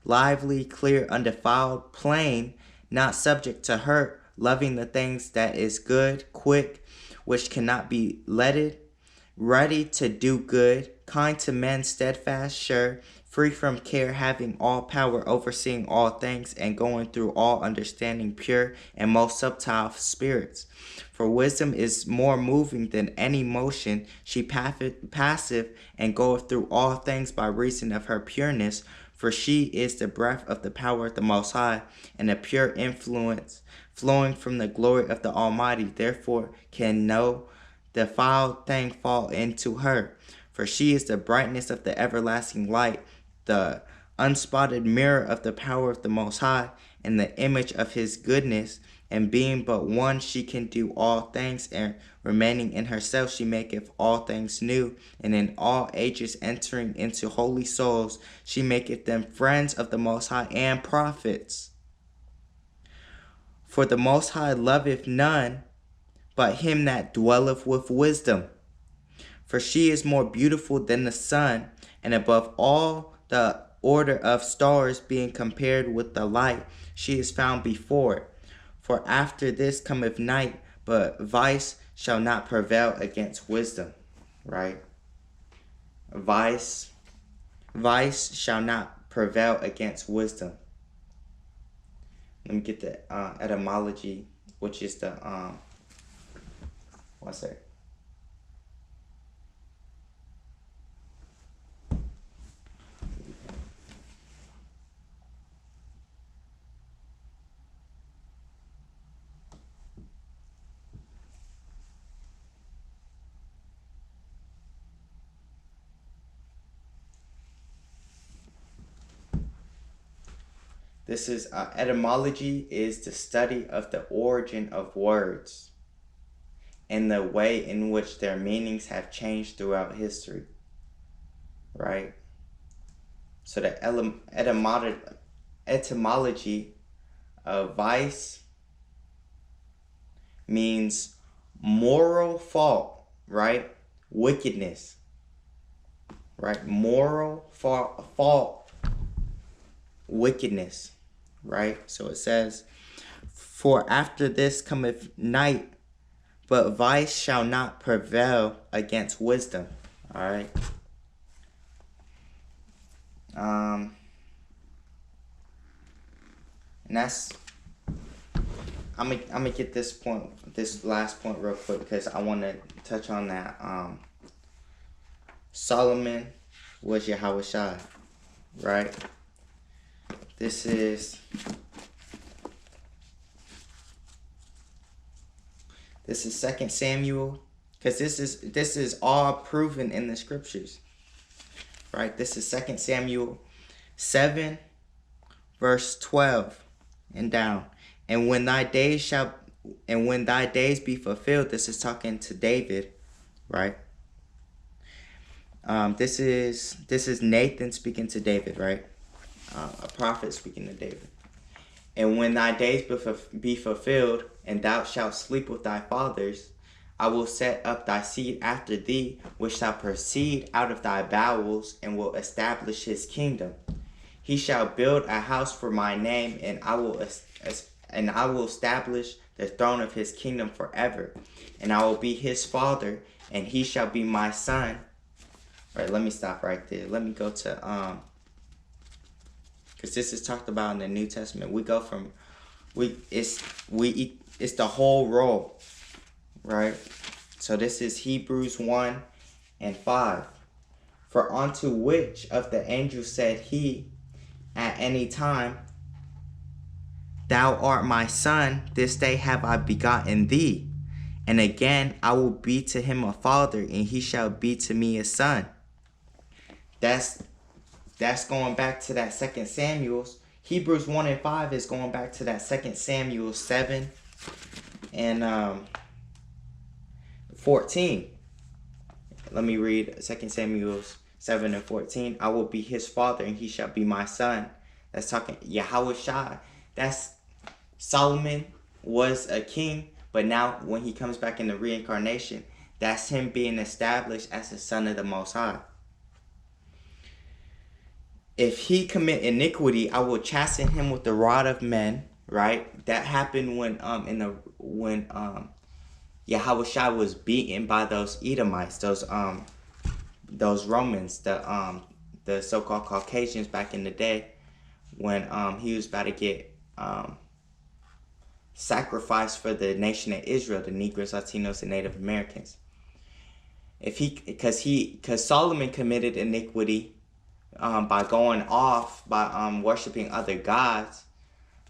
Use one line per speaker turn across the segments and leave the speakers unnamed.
lively, clear, undefiled, plain, not subject to hurt, loving the things that is good, quick, which cannot be letted, ready to do good, kind to men, steadfast, sure, free from care, having all power, overseeing all things, and going through all understanding, pure and most subtile spirits. For wisdom is more moving than any motion. She passive and goeth through all things by reason of her pureness. For she is the breath of the power of the Most High, and a pure influence flowing from the glory of the Almighty. Therefore can no defiled thing fall into her. For she is the brightness of the everlasting light, the unspotted mirror of the power of the Most High, and the image of his goodness. And being but one, she can do all things, and remaining in herself, she maketh all things new. And in all ages entering into holy souls, she maketh them friends of the Most High and prophets. For the Most High loveth none but him that dwelleth with wisdom. For she is more beautiful than the sun, and above all the order of stars being compared with the light, she is found before it. For after this cometh night, but vice shall not prevail against wisdom. Right? Vice shall not prevail against wisdom. Let me get the etymology, which is the one sec. This is etymology is the study of the origin of words and the way in which their meanings have changed throughout history. Right? So the etymology of vice means moral fault, right? Wickedness, right? Moral fault, wickedness, right? So it says, for after this cometh night, but vice shall not prevail against wisdom. All right. And that's, I'm gonna get this last point real quick, because I want to touch on that. Solomon was Yahawashi, right? This is 2 Samuel, because this is all proven in the scriptures, right? This is 2 Samuel 7, verse 12 and down. And when thy days be fulfilled, this is talking to David, right? This is Nathan speaking to David, right? A prophet speaking to David. And when thy days be fulfilled, and thou shalt sleep with thy fathers, I will set up thy seed after thee, which shall proceed out of thy bowels, and will establish his kingdom. He shall build a house for my name, and I will establish the throne of his kingdom forever. And I will be his father, and he shall be my son. All right, let me stop right there. Let me go to because this is talked about in the New Testament. We go from it's the whole roll, right? So this is Hebrews 1 and 5. For unto which of the angels said he at any time, thou art my son, this day have I begotten thee. And again, I will be to him a father, and he shall be to me a son. That's going back to that 2 Samuel. Hebrews 1 and 5 is going back to that 2 Samuel 7 and 14. Let me read 2 Samuel 7 and 14. I will be his father, and he shall be my son. That's talking Yahawashi. That's Solomon was a king, but now when he comes back in the reincarnation, that's him being established as the son of the Most High. If he commit iniquity, I will chasten him with the rod of men. Right? That happened when Yahawashi was beaten by those Edomites, those Romans, the so-called Caucasians back in the day, when he was about to get sacrificed for the nation of Israel, the Negroes, Latinos, and Native Americans. Because Solomon committed iniquity by going off by worshiping other gods,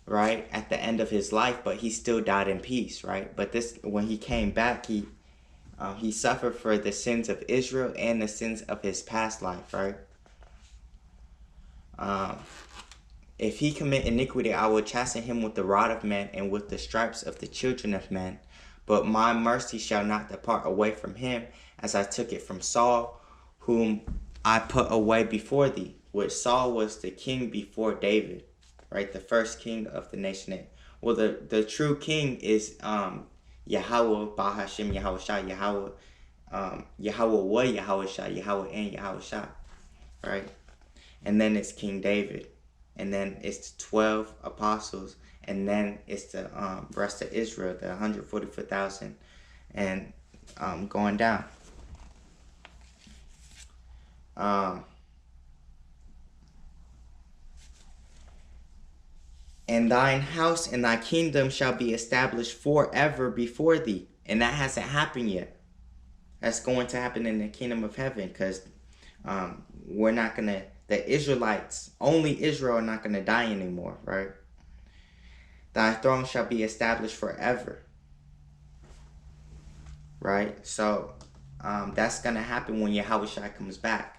right, at the end of his life, but he still died in peace, right? But when he came back, he suffered for the sins of Israel and the sins of his past life, right? If he commit iniquity, I will chasten him with the rod of men and with the stripes of the children of men. But my mercy shall not depart away from him, as I took it from Saul, whom I put away before thee. Which Saul was the king before David, right? The first king of the nation. Well, the true king is Yahawah, Bahashem, Yahawashi, Yahawah, Yahawah, Yahawashi, Yahawah, and Yahawashi, right? And then it's King David, and then it's the 12 apostles, and then it's the rest of Israel, the 144,000, and going down. And thine house and thy kingdom shall be established forever before thee. And that hasn't happened yet. That's going to happen in the kingdom of heaven, because we're not going to, the Israelites, only Israel are not going to die anymore, right? Thy throne shall be established forever, right? So that's going to happen when Yahawashi comes back.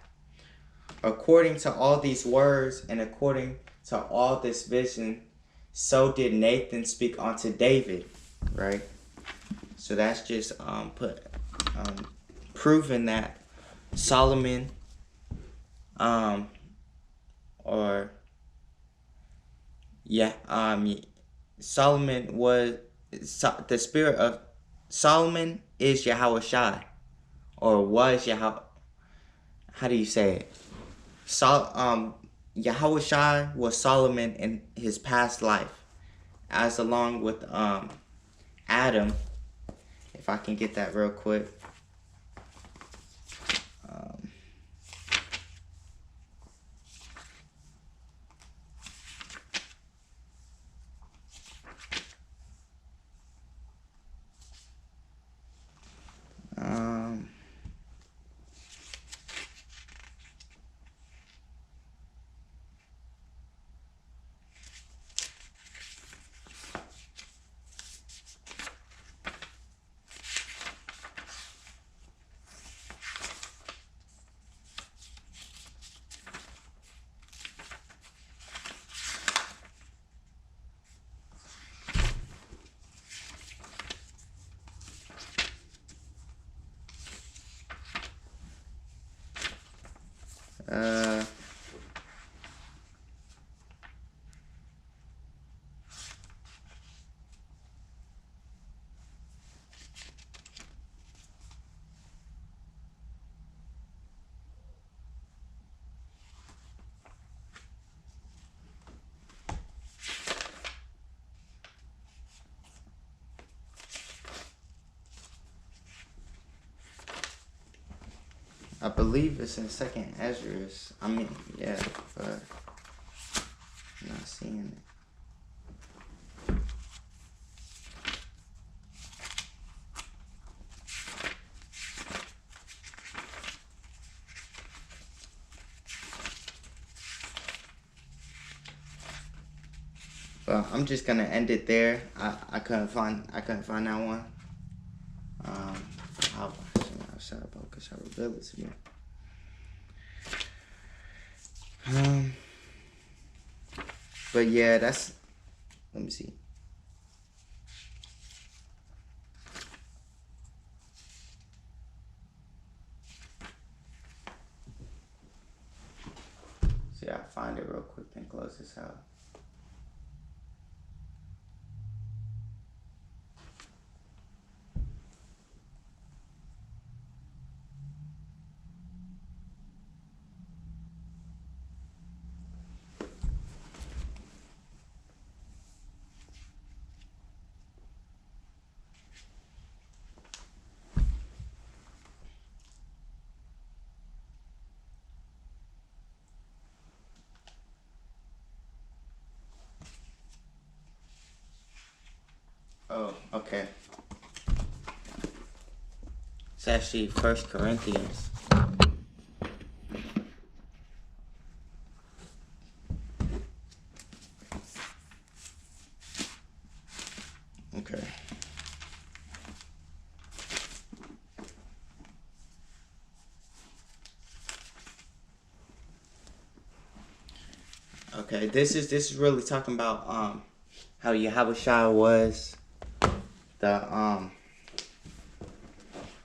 According to all these words and according to all this vision, so did Nathan speak unto David, right? So that's just proving that Solomon, Solomon was, the spirit of Solomon is Yahawashi, or was Yahawah. How do you say it? Yahawashi was Solomon in his past life, as along with Adam. If I can get that real quick. I believe it's in Second Ezra's. I mean, yeah, but I'm not seeing it. But I'm just gonna end it there. I couldn't find that one. I'll shout about because I reveal it to me. But yeah, that's. Let me see. See, I find it real quick and close this out. Oh, okay. It's actually 1 Corinthians. Okay. Okay, this is really talking about how Yahawashi was the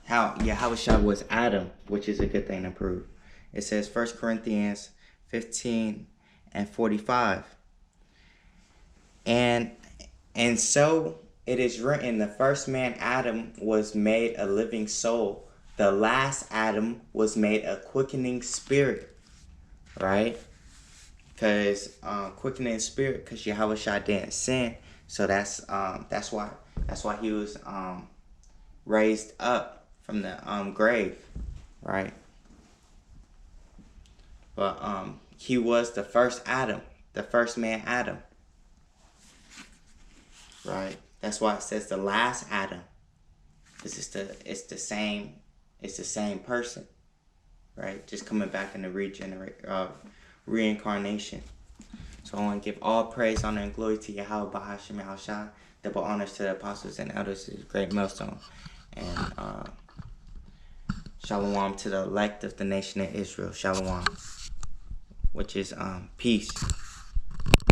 how Yahawashi was Adam, which is a good thing to prove. It says 1 Corinthians 15 and 45. And so it is written, the first man Adam was made a living soul. The last Adam was made a quickening spirit. Right? Because quickening spirit, because Yahawashi didn't sin. So that's why he was raised up from the grave, right? But he was the first Adam, the first man Adam, right? That's why it says the last Adam, because it's the same person, right? Just coming back in the reincarnation. So I want to give all praise, honor, and glory to Yahawah, Bahashim, Yahawashi, double honors to the apostles and elders of Greatmillstone, and Shalom to the elect of the nation of Israel. Shalom, which is peace.